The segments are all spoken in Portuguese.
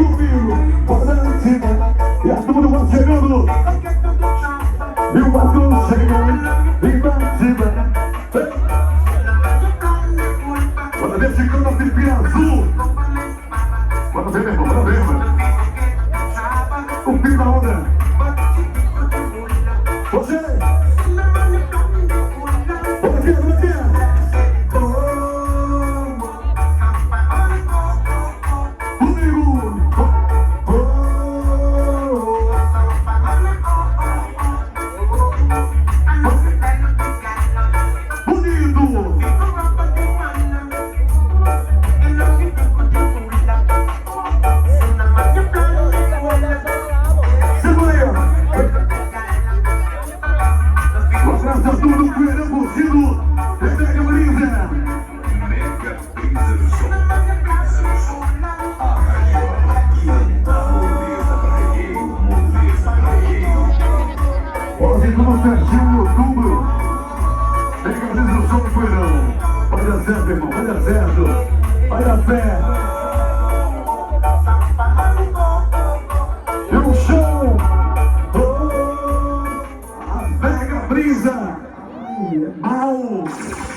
comigo, bora em cima. E a turma vai chegando. E o patrão chegando. E vai em cima. Bora ver chegando a Filipina Azul. Bora ver, meu irmão, bora ver, mano. O fim da onda. Você. Bora aqui, bora aqui.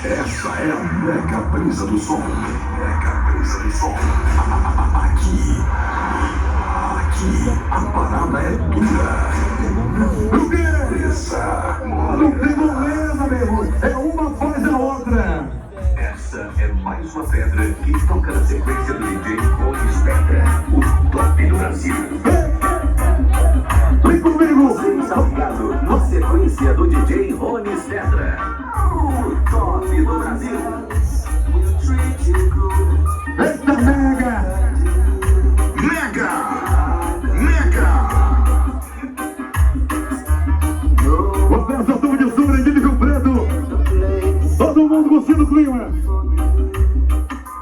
Essa é a mega brisa do som. Mega brisa do som. Aqui a parada é dura. O quê? Brisa. Não tem moleza, meu irmão. É uma faz a outra. Essa é mais uma pedra que toca na sequência do DJ Ronis Pedra, o top do Brasil. Vem comigo. Você está ligado na sequência do DJ Ronis Pedra, o top do Brasil. Eita, mega! Mega! Mega! O peça turma de sobredinho com preto. Todo mundo curtindo o clima.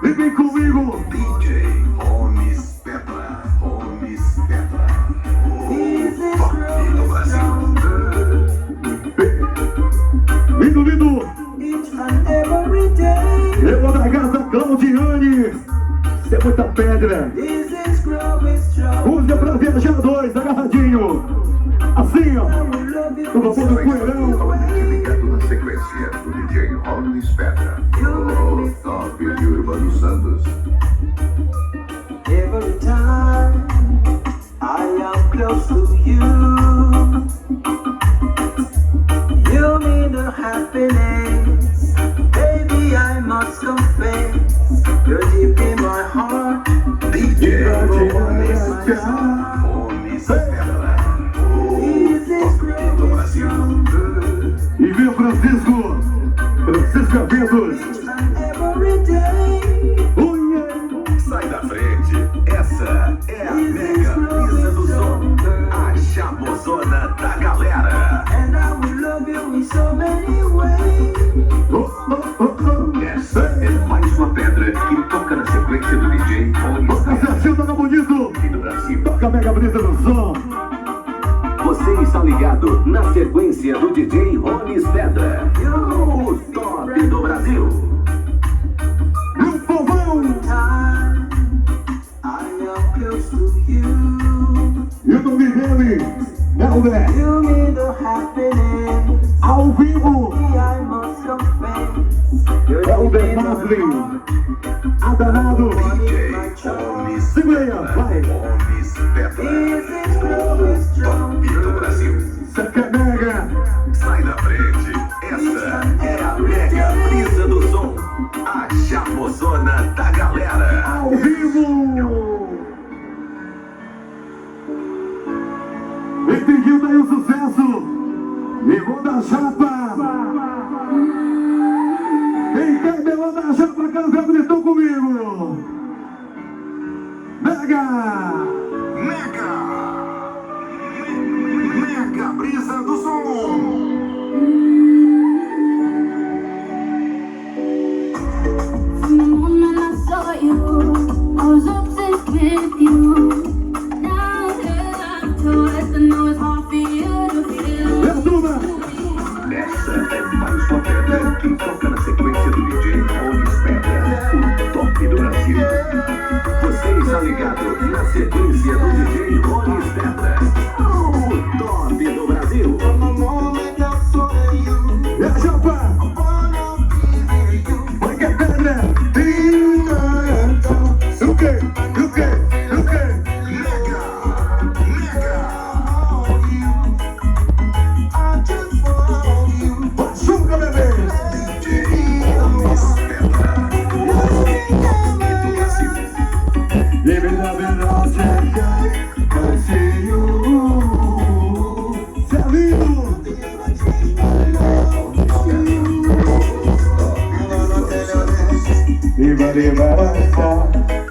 E vem comigo. DJ Ronis Pedra. Ronis Pedra. O top do Brasil. Lindo, lindo. Eu vou da casa Claudiane. Isso é muita pedra. Use pra viajar dois, agarradinho. Assim, ó. No vapor do poeirão. Ligado na sequência do DJ Ronis Pedra, o top de Urbano Santos. Every time I am close to you, you mean the happiness. Baby, I must confess, you're deep in my heart. DJ Ronis Pedra, Ronis Pedra, o top do Brasil. E vem Francisco Aventos. Every day, Oh, yeah. Sai da frente, essa é a mega brisa do som, a chamozona da galera. and I will love you in so many ways. Oh, oh, oh, oh. Essa é mais uma pedra que toca na sequência do DJ Ronis Você Pedra assista no bonito. do Brasil. Toca a mega brisa no som. Você está ligado na sequência do DJ Ronis Pedra, o top do Brasil. E o povão. I am close to you. E o nome dele é o Bé. You mean the happiness. Ao vivo. I must confess, you're É o deep Bé in my Maslin. heart. Adanado. DJ Ronis Segura aí, ó. Vai. Ronis Pedra, o top do Brasil. Saca mega. Sai da frente, essa é a mega brisa do som, a chamozona da galera. Ao vivo. E pediu daí o sucesso. Ligou da chapa. Quem quer melhor da chapa, canta, gritou comigo. Mega. Mega! Mega brisa do som! From the moment I saw you, I was obsessed with you. Now that I'm told, I know it's hard for you to feel. É a turma. Essa é mais uma pedra que toca na sequência do DJ Ronis Pedra, o top do Brasil. Você está ligado na sequência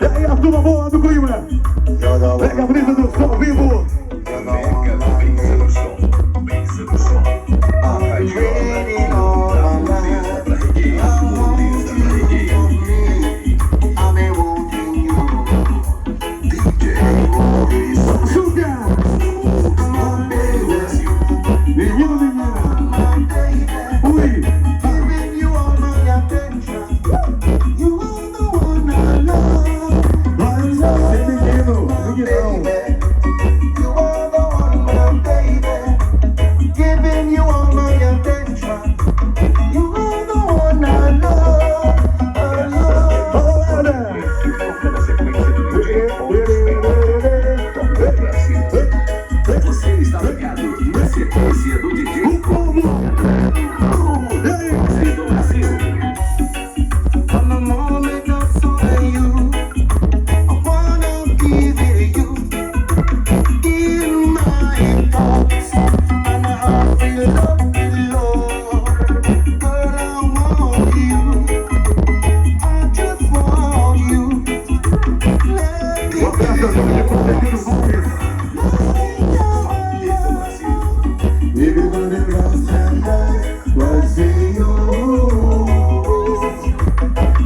E aí a turma boa do clima. Pega a brisa do som vivo. Mega Brisa do Som. Brisa do Som. A Radiola. Modeza pra reggae. Modeza pra reggae. DJ Suga! Menino, menina. Ui! Você está ligado na sequência do DJ do Brasil. From the moment I saw you, I wanna be with you in my thoughts, and I feel love below. Girl, I want you, I just want you. Let me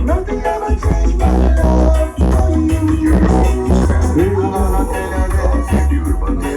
nothing ever changed my love for you. I'm gonna tell you this.